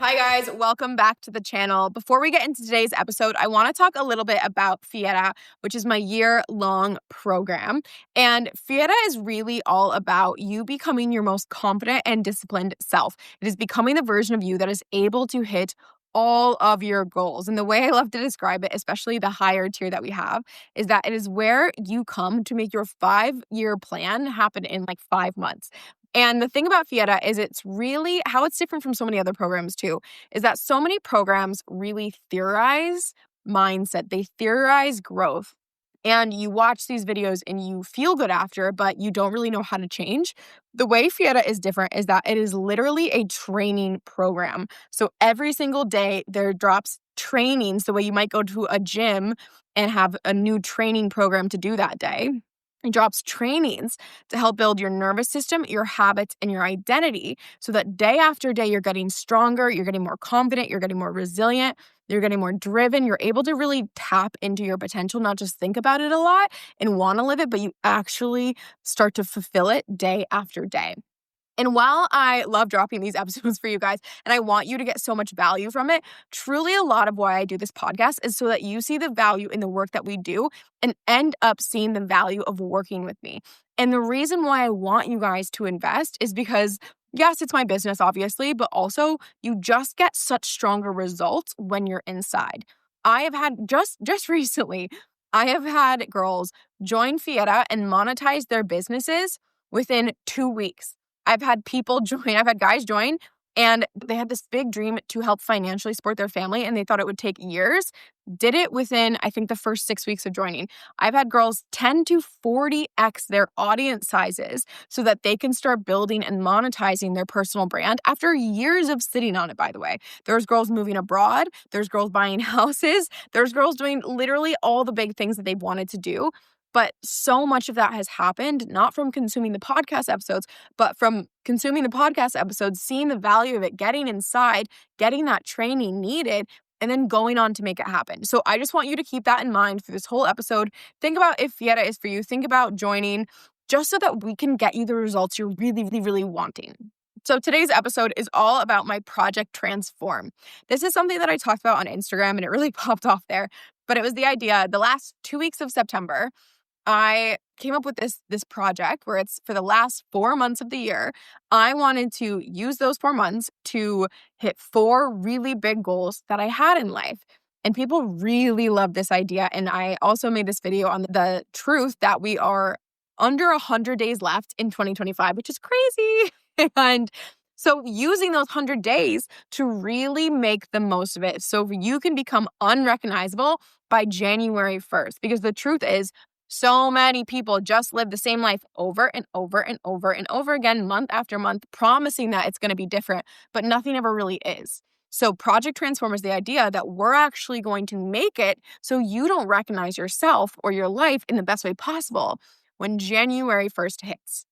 Hi guys, welcome back to the channel. Before we get into today's episode, I want to talk a little bit about Fiera, which is my year-long program. And Fiera is really all about you becoming your most confident and disciplined self. It is becoming the version of you that is able to hit all of your goals. And the way I love to describe it, especially the higher tier that we have, is that it is where you come to make your 5-year plan happen in like 5 months. And the thing about Fiera is it's really how it's different from so many other programs too, is that so many programs really theorize mindset. They theorize growth. And you watch these videos and you feel good after, but you don't really know how to change. The way Fiera is different is that it is literally a training program. So every single day there drops trainings the way you might go to a gym and have a new training program to do that day. It drops trainings to help build your nervous system, your habits, and your identity so that day after day, you're getting stronger, you're getting more confident, you're getting more resilient, you're getting more driven. You're able to really tap into your potential, not just think about it a lot and want to live it, but you actually start to fulfill it day after day. And while I love dropping these episodes for you guys, and I want you to get so much value from it, truly a lot of why I do this podcast is so that you see the value in the work that we do and end up seeing the value of working with me. And the reason why I want you guys to invest is because, yes, it's my business, obviously, but also you just get such stronger results when you're inside. I have had just recently, I have had girls join Fiera and monetize their businesses within 2 weeks. I've had guys join, and they had this big dream to help financially support their family, and they thought it would take years. Did it within, I think, the first 6 weeks of joining. I've had girls 10 to 40x their audience sizes so that they can start building and monetizing their personal brand after years of sitting on it, by the way. There's girls moving abroad. There's girls buying houses. There's girls doing literally all the big things that they've wanted to do. But so much of that has happened, not from consuming the podcast episodes, but from consuming the podcast episodes, seeing the value of it, getting inside, getting that training needed, and then going on to make it happen. So I just want you to keep that in mind for this whole episode. Think about if Fiera is for you. Think about joining just so that we can get you the results you're really, really, really wanting. So today's episode is all about my Project Transform. This is something that I talked about on Instagram, and it really popped off there. But it was the idea, the last 2 weeks of September, I came up with this project where it's for the last 4 months of the year. I wanted to use those 4 months to hit 4 really big goals that I had in life. And people really love this idea. And I also made this video on the truth that we are under 100 days left in 2025, which is crazy. And so using those 100 days to really make the most of it so you can become unrecognizable by January 1st. Because the truth is, so many people just live the same life over and over and over and over again, month after month, promising that it's going to be different, but nothing ever really is. So Project Transform is the idea that we're actually going to make it so you don't recognize yourself or your life in the best way possible when January 1st hits.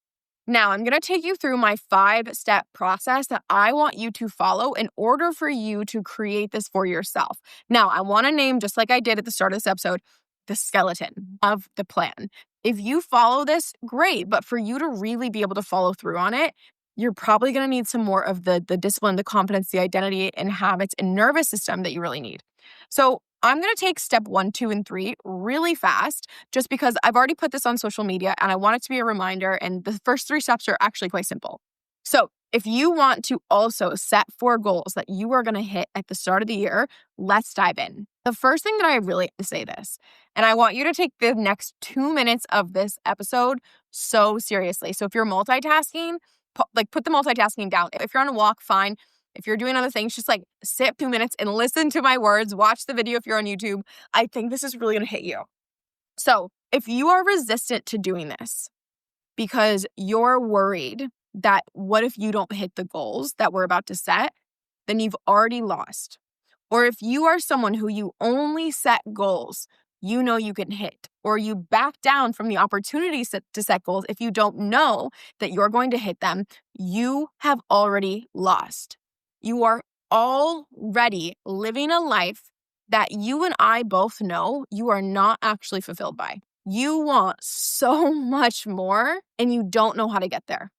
Now, I'm going to take you through my 5-step process that I want you to follow in order for you to create this for yourself. Now, I want to name, just like I did at the start of this episode, the skeleton of the plan. If you follow this, great. But for you to really be able to follow through on it, you're probably going to need some more of the discipline, the confidence, the identity, and habits and nervous system that you really need. So I'm going to take step 1, 2, and 3 really fast, just because I've already put this on social media and I want it to be a reminder. And the first 3 steps are actually quite simple. So if you want to also set 4 goals that you are going to hit at the start of the year, let's dive in. The first thing that I really have to say this, and I want you to take the next 2 minutes of this episode so seriously. So if you're multitasking, put the multitasking down. If you're on a walk, fine. If you're doing other things, just sit 2 minutes and listen to my words. Watch the video if you're on YouTube. I think this is really going to hit you. So if you are resistant to doing this because you're worried that what if you don't hit the goals that we're about to set, then you've already lost. Or if you are someone who you only set goals you know you can hit, or you back down from the opportunity to set goals if you don't know that you're going to hit them, you have already lost. You are already living a life that you and I both know you are not actually fulfilled by. You want so much more and you don't know how to get there.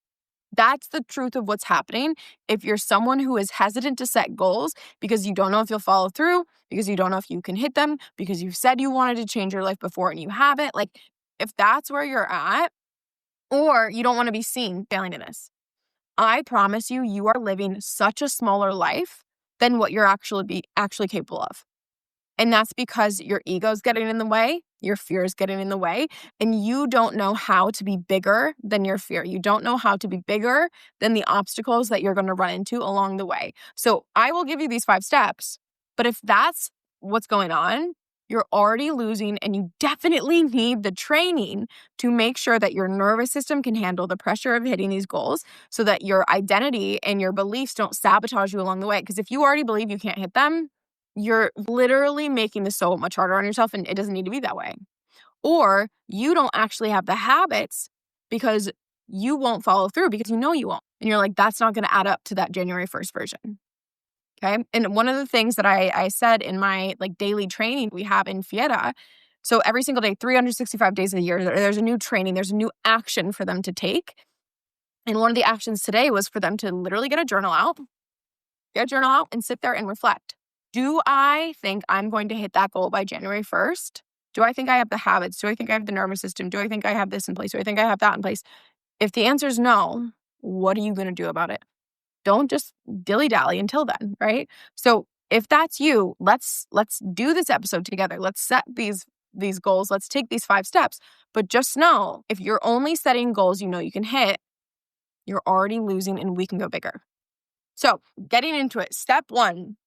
That's the truth of what's happening. If you're someone who is hesitant to set goals because you don't know if you'll follow through, because you don't know if you can hit them, because you've said you wanted to change your life before and you haven't, like if that's where you're at, or you don't want to be seen failing in this, I promise you, you are living such a smaller life than what you're actually capable of. And that's because your ego's getting in the way, your fear is getting in the way, and you don't know how to be bigger than your fear. You don't know how to be bigger than the obstacles that you're going to run into along the way. So I will give you these 5 steps, but if that's what's going on, you're already losing, and you definitely need the training to make sure that your nervous system can handle the pressure of hitting these goals so that your identity and your beliefs don't sabotage you along the way. Because if you already believe you can't hit them, you're literally making this so much harder on yourself, and it doesn't need to be that way. Or you don't actually have the habits because you won't follow through because you know you won't. And you're like, that's not going to add up to that January 1st version. Okay. And one of the things that I said in my like daily training we have in Fiera, so every single day, 365 days a year, there's a new training, there's a new action for them to take. And one of the actions today was for them to literally get a journal out and sit there and reflect. Do I think I'm going to hit that goal by January 1st? Do I think I have the habits? Do I think I have the nervous system? Do I think I have this in place? Do I think I have that in place? If the answer is no, what are you going to do about it? Don't just dilly-dally until then, right? So if that's you, let's do this episode together. Let's set these goals. Let's take these 5 steps. But just know, if you're only setting goals you know you can hit, you're already losing and we can go bigger. So getting into it, step 1,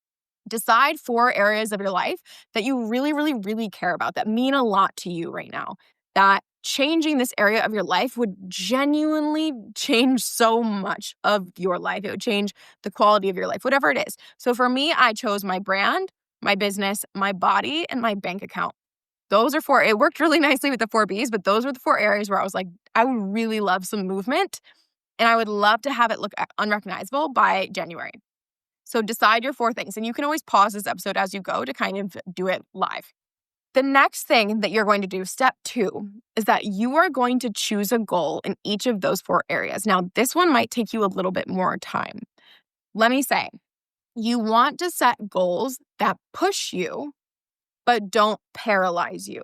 decide 4 areas of your life that you really, really, really care about, that mean a lot to you right now, that changing this area of your life would genuinely change so much of your life. It would change the quality of your life, whatever it is. So for me, I chose my brand, my business, my body, and my bank account. Those are 4. It worked really nicely with the 4 Bs, but those were the 4 areas where I was like, I would really love some movement, and I would love to have it look unrecognizable by January. So decide your 4 things, and you can always pause this episode as you go to kind of do it live. The next thing that you're going to do, step 2, is that you are going to choose a goal in each of those 4 areas. Now, this one might take you a little bit more time. Let me say, you want to set goals that push you, but don't paralyze you.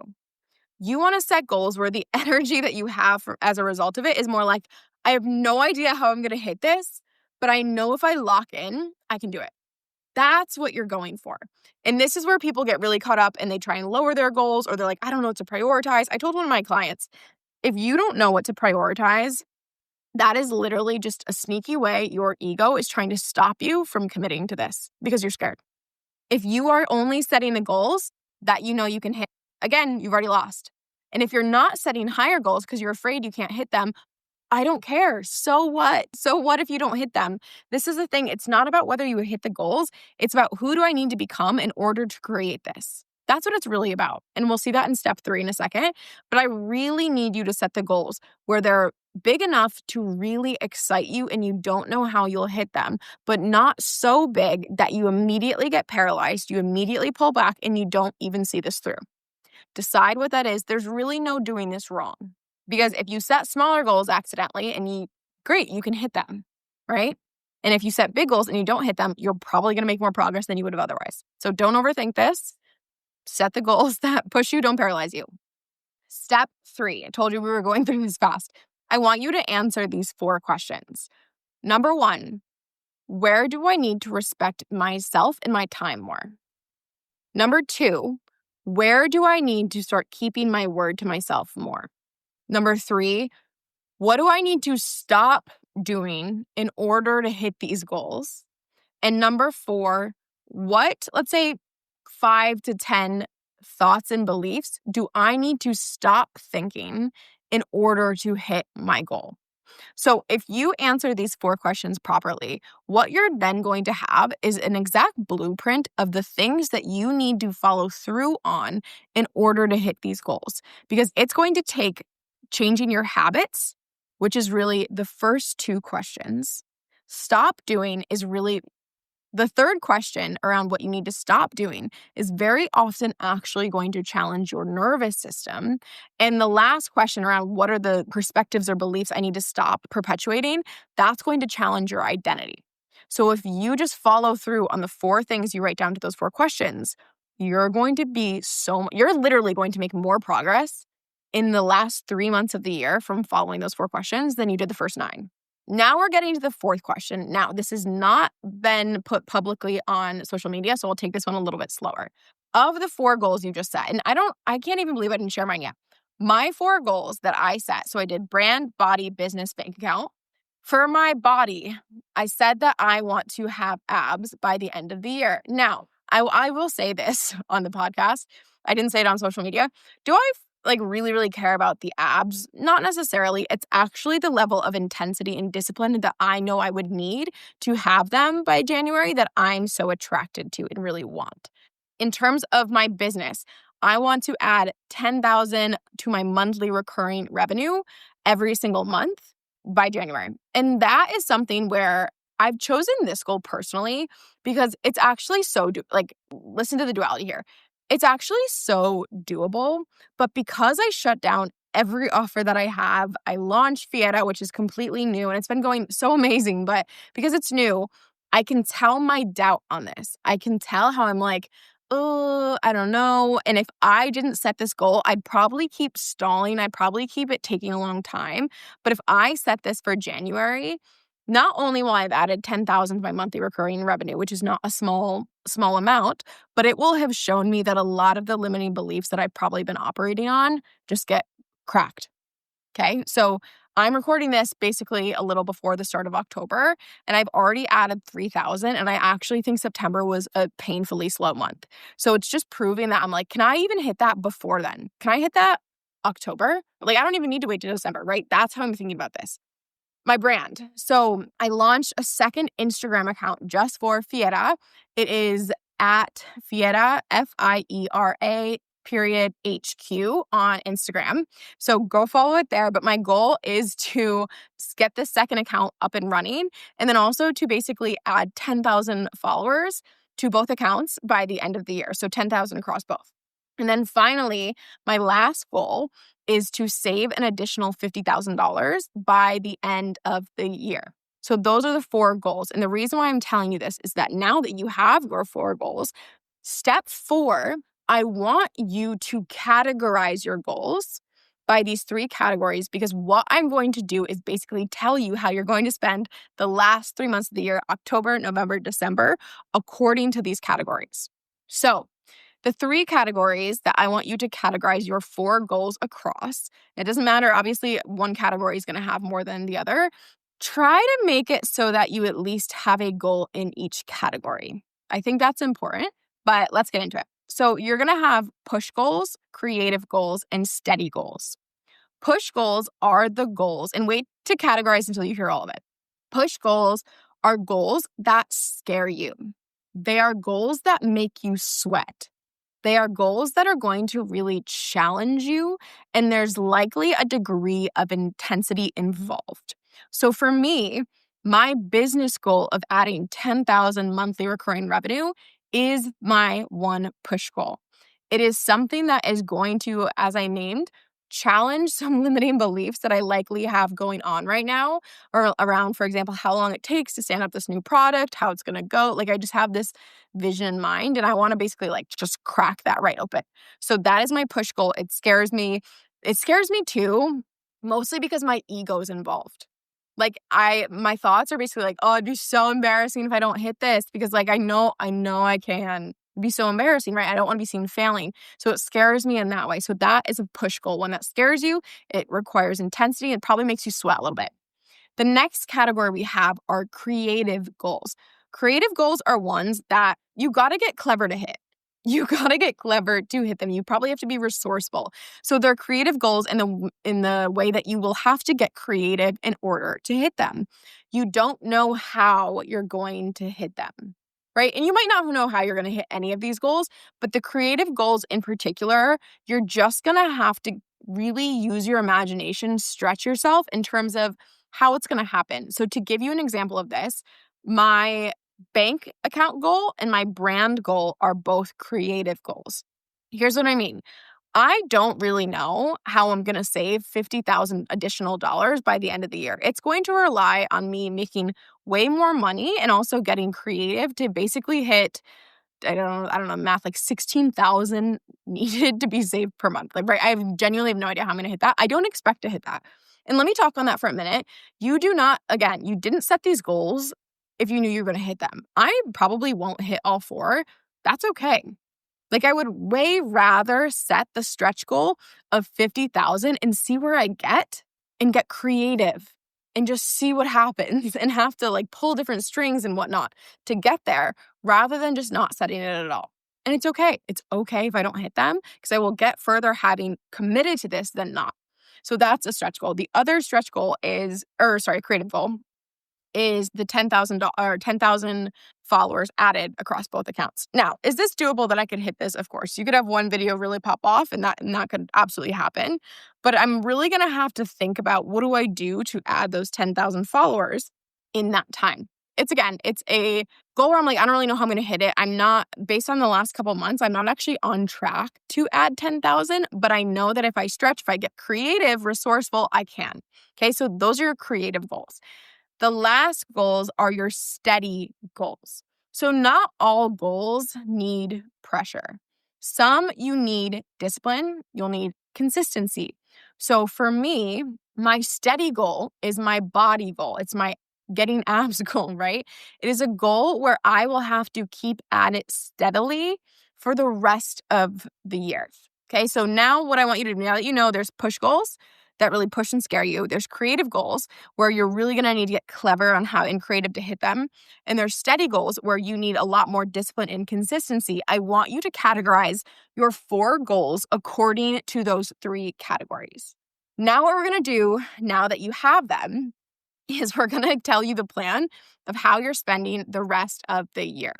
You want to set goals where the energy that you have as a result of it is more like, I have no idea how I'm going to hit this, but I know if I lock in, I can do it. That's what you're going for. And this is where people get really caught up and they try and lower their goals, or they're like, I don't know what to prioritize. I told one of my clients, if you don't know what to prioritize, that is literally just a sneaky way your ego is trying to stop you from committing to this because you're scared. If you are only setting the goals that you know you can hit, again, you've already lost. And if you're not setting higher goals because you're afraid you can't hit them, I don't care. So what? So what if you don't hit them? This is the thing. It's not about whether you hit the goals. It's about who do I need to become in order to create this? That's what it's really about. And we'll see that in step 3 in a second. But I really need you to set the goals where they're big enough to really excite you and you don't know how you'll hit them, but not so big that you immediately get paralyzed, you immediately pull back, and you don't even see this through. Decide what that is. There's really no doing this wrong. Because if you set smaller goals accidentally and great, you can hit them, right? And if you set big goals and you don't hit them, you're probably going to make more progress than you would have otherwise. So don't overthink this. Set the goals that push you, don't paralyze you. Step 3, I told you we were going through this fast. I want you to answer these 4 questions. Number 1, where do I need to respect myself and my time more? Number 2, where do I need to start keeping my word to myself more? Number 3, what do I need to stop doing in order to hit these goals? And number 4, what, let's say 5 to 10 thoughts and beliefs do I need to stop thinking in order to hit my goal? So if you answer these 4 questions properly, what you're then going to have is an exact blueprint of the things that you need to follow through on in order to hit these goals. Because it's going to take changing your habits, which is really the first 2 questions. Stop doing is really The third question around what you need to stop doing is very often actually going to challenge your nervous system. And the last question around what are the perspectives or beliefs I need to stop perpetuating, that's going to challenge your identity. So if you just follow through on the 4 things you write down to those 4 questions, you're literally going to make more progress in the last 3 months of the year from following those 4 questions than you did the first 9. Now we're getting to the 4th question. Now, this has not been put publicly on social media, so I'll take this one a little bit slower. Of the 4 goals you just set, and I can't even believe I didn't share mine yet. My 4 goals that I set, so I did brand, body, business, bank account. For my body, I said that I want to have abs by the end of the year. Now, I will say this on the podcast. I didn't say it on social media. Do I really, really care about the abs? Not necessarily. It's actually the level of intensity and discipline that I know I would need to have them by January that I'm so attracted to and really want. In terms of my business, I want to add 10,000 to my monthly recurring revenue every single month by January. And that is something where I've chosen this goal personally because it's actually listen to the duality here. It's actually so doable, but because I shut down every offer that I have, I launched Fiera, which is completely new, and it's been going so amazing, but because it's new, I can tell my doubt on this. I can tell how I'm like, oh, I don't know. And if I didn't set this goal, I'd probably keep stalling. I'd probably keep it taking a long time. But if I set this for January, not only will I have added 10,000 to my monthly recurring revenue, which is not a small amount, but it will have shown me that a lot of the limiting beliefs that I've probably been operating on just get cracked. Okay, so I'm recording this basically a little before the start of October, and I've already added 3,000, and I actually think September was a painfully slow month. So it's just proving that I'm like, can I even hit that before then? Can I hit that October? I don't even need to wait to December, right? That's how I'm thinking about this. My brand. So I launched a second Instagram account just for Fiera. It is at Fiera, Fiera HQ on Instagram. So go follow it there. But my goal is to get this second account up and running, and then also to basically add 10,000 followers to both accounts by the end of the year. So 10,000 across both. And then finally, my last goal is to save an additional $50,000 by the end of the year. So those are the 4 goals. And the reason why I'm telling you this is that now that you have your 4 goals, step 4, I want you to categorize your goals by these 3 categories, because what I'm going to do is basically tell you how you're going to spend the last 3 months of the year, October, November, December, according to these categories. So the 3 categories that I want you to categorize your 4 goals across, it doesn't matter, obviously, one category is going to have more than the other. Try to make it so that you at least have a goal in each category. I think that's important, but let's get into it. So you're going to have push goals, creative goals, and steady goals. Push goals are the goals, and wait to categorize until you hear all of it. Push goals are goals that scare you. They are goals that make you sweat. They are goals that are going to really challenge you, and there's likely a degree of intensity involved. So for me, my business goal of adding 10,000 monthly recurring revenue is my one push goal. It is something that is going to, as I named, challenge some limiting beliefs that I likely have going on right now, or around, for example, how long it takes to stand up this new product, how it's going to go. I just have this vision in mind, and I want to basically just crack that right open. So that is my push goal. It scares me. It scares me too, mostly because my ego is involved. My thoughts are basically oh, it'd be so embarrassing if I don't hit this, because I know I can. It'd be so embarrassing, right? I don't want to be seen failing. So it scares me in that way. So that is a push goal. When that scares you, it requires intensity. It probably makes you sweat a little bit. The next category we have are creative goals. Creative goals are ones that you got to get clever to hit. You got to get clever to hit them. You probably have to be resourceful. So they're creative goals in the way that you will have to get creative in order to hit them. You don't know how you're going to hit them, right? And you might not know how you're going to hit any of these goals, but the creative goals in particular, you're just going to have to really use your imagination, stretch yourself in terms of how it's going to happen. So to give you an example of this, my bank account goal and my brand goal are both creative goals. Here's what I mean. I don't really know how I'm going to save 50,000 additional dollars by the end of the year. It's going to rely on me making way more money and also getting creative to basically hit I don't know math, like 16,000 needed to be saved per month. Like, right, I genuinely have no idea how I'm going to hit that. I don't expect to hit that. And let me talk on that for a minute. You didn't set these goals if you knew you were going to hit them. I probably won't hit all four. That's okay. Like, I would way rather set the stretch goal of 50,000 and see where I get and get creative and just see what happens and have to like pull different strings and whatnot to get there rather than just not setting it at all. And it's okay. It's okay if I don't hit them because I will get further having committed to this than not. So that's a stretch goal. The other stretch goal creative goal is the 10,000 followers added across both accounts. Now, is this doable that I could hit this? Of course. You could have one video really pop off and that could absolutely happen. But I'm really going to have to think about what do I do to add those 10,000 followers in that time. It's a goal where I'm like, I don't really know how I'm going to hit it. Based on the last couple months, I'm not actually on track to add 10,000, but I know that if I stretch, if I get creative, resourceful, I can. Okay, so those are your creative goals. The last goals are your steady goals. So not all goals need pressure. Some you need discipline, you'll need consistency. So for me, my steady goal is my body goal. It's my getting abs goal, right? It is a goal where I will have to keep at it steadily for the rest of the year. Okay, so now what I want you to do, now that you know there's push goals that really push and scare you. There's creative goals where you're really going to need to get clever on how and creative to hit them. And there's steady goals where you need a lot more discipline and consistency. I want you to categorize your 4 goals according to those 3 categories. Now what we're going to do, now that you have them, is we're going to tell you the plan of how you're spending the rest of the year.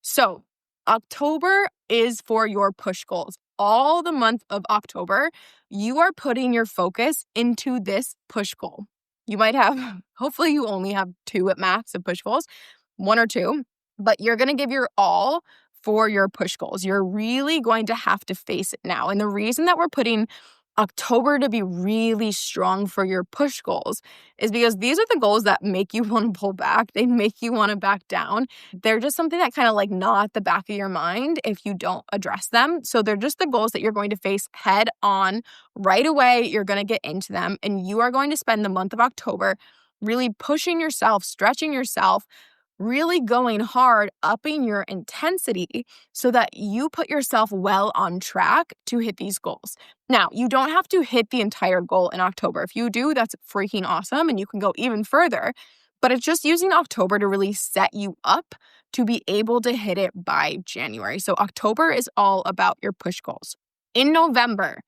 So October is for your push goals. All the month of October, you are putting your focus into this push goal. You might have, hopefully you only have 2 at max of push goals, 1 or 2, but you're going to give your all for your push goals. You're really going to have to face it now. And the reason that we're putting October to be really strong for your push goals is because these are the goals that make you want to pull back. They make you want to back down. They're just something that kind of like gnaw at the back of your mind if you don't address them. So they're just the goals that you're going to face head on right away. You're going to get into them and you are going to spend the month of October really pushing yourself, stretching yourself, really going hard, upping your intensity so that you put yourself well on track to hit these goals. Now, you don't have to hit the entire goal in October. If you do, that's freaking awesome and you can go even further. But it's just using October to really set you up to be able to hit it by January. So October is all about your push goals. In November,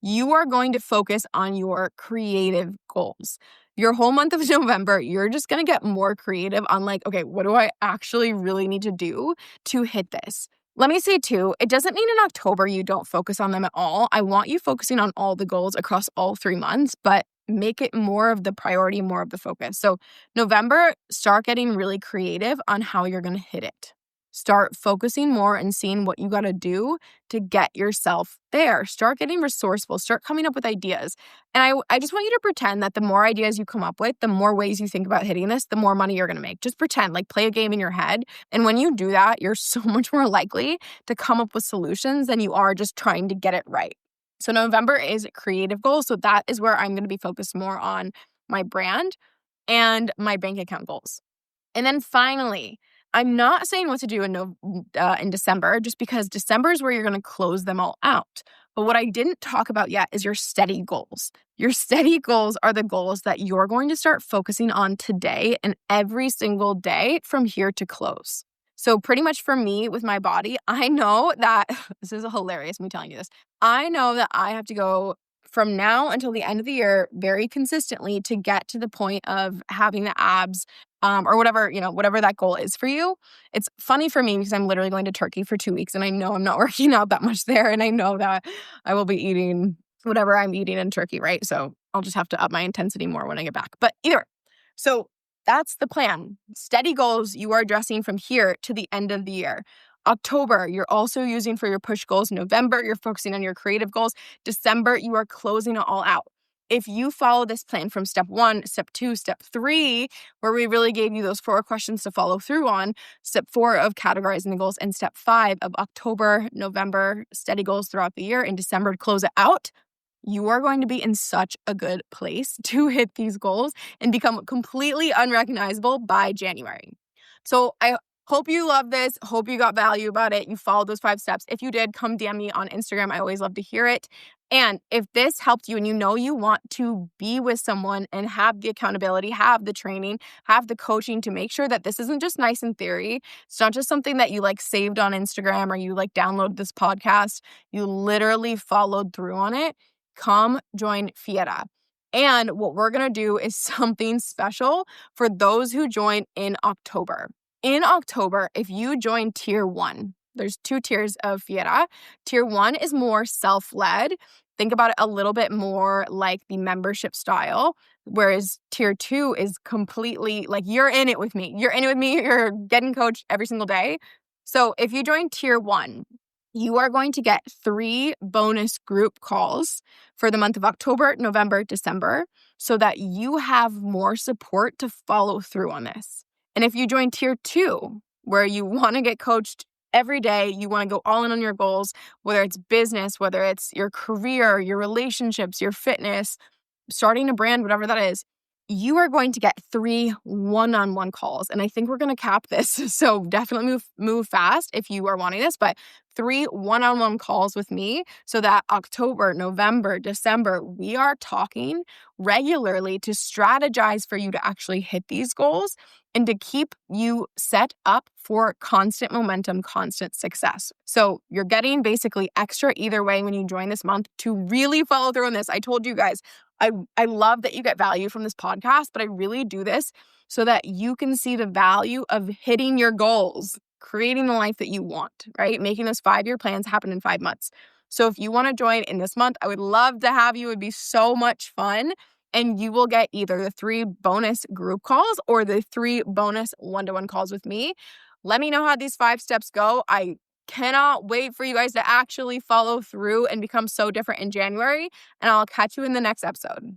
you are going to focus on your creative goals. Your whole month of November, you're just going to get more creative on like, okay, what do I actually really need to do to hit this? Let me say too, it doesn't mean in October you don't focus on them at all. I want you focusing on all the goals across all 3 months, but make it more of the priority, more of the focus. So November, start getting really creative on how you're going to hit it. Start focusing more and seeing what you got to do to get yourself there. Start getting resourceful. Start coming up with ideas. And I just want you to pretend that the more ideas you come up with, the more ways you think about hitting this, the more money you're going to make. Just pretend, like play a game in your head. And when you do that, you're so much more likely to come up with solutions than you are just trying to get it right. So November is creative goals. So that is where I'm going to be focused more on my brand and my bank account goals. And then finally, I'm not saying what to do in December, just because December is where you're going to close them all out. But what I didn't talk about yet is your steady goals. Your steady goals are the goals that you're going to start focusing on today and every single day from here to close. So pretty much for me with my body, I know that, this is hilarious me telling you this, I know that I have to go from now until the end of the year very consistently to get to the point of having the abs or whatever that goal is for you. It's funny for me because I'm literally going to Turkey for 2 weeks and I know I'm not working out that much there and I know that I will be eating whatever I'm eating in Turkey, right? So I'll just have to up my intensity more when I get back. But either way, so That's the plan. Steady goals you are addressing from here to the end of the year. October, you're also using for your push goals. November, you're focusing on your creative goals. December, you are closing it all out. If you follow this plan from step 1, step 2, step 3, where we really gave you those 4 questions to follow through on, step 4 of categorizing the goals, and step 5 of October, November, steady goals throughout the year, and December to close it out, you are going to be in such a good place to hit these goals and become completely unrecognizable by January. So I hope you love this. Hope you got value about it. You followed those 5 steps. If you did, come DM me on Instagram. I always love to hear it. And if this helped you and you know you want to be with someone and have the accountability, have the training, have the coaching to make sure that this isn't just nice in theory. It's not just something that you like saved on Instagram or you like download this podcast. You literally followed through on it. Come join Fiera. And what we're going to do is something special for those who join in October. In October, if you join tier 1, there's 2 tiers of Fiera. Tier 1 is more self-led. Think about it a little bit more like the membership style, whereas tier 2 is completely like you're in it with me. You're in it with me. You're getting coached every single day. So if you join tier 1, you are going to get 3 bonus group calls for the month of October, November, December, so that you have more support to follow through on this. And if you join tier 2, where you want to get coached every day, you want to go all in on your goals, whether it's business, whether it's your career, your relationships, your fitness, starting a brand, whatever that is, you are going to get 3 one-on-one calls. And I think we're going to cap this. So definitely move fast if you are wanting this, but 3 one-on-one calls with me so that October, November, December, we are talking regularly to strategize for you to actually hit these goals and to keep you set up for constant momentum, constant success. So you're getting basically extra either way when you join this month to really follow through on this. I told you guys, I love that you get value from this podcast, but I really do this so that you can see the value of hitting your goals, creating the life that you want, right? Making those 5-year plans happen in 5 months. So if you want to join in this month, I would love to have you. It would be so much fun. And you will get either the 3 bonus group calls or the 3 bonus one-to-one calls with me. Let me know how these 5 steps go. I cannot wait for you guys to actually follow through and become so different in January. And I'll catch you in the next episode.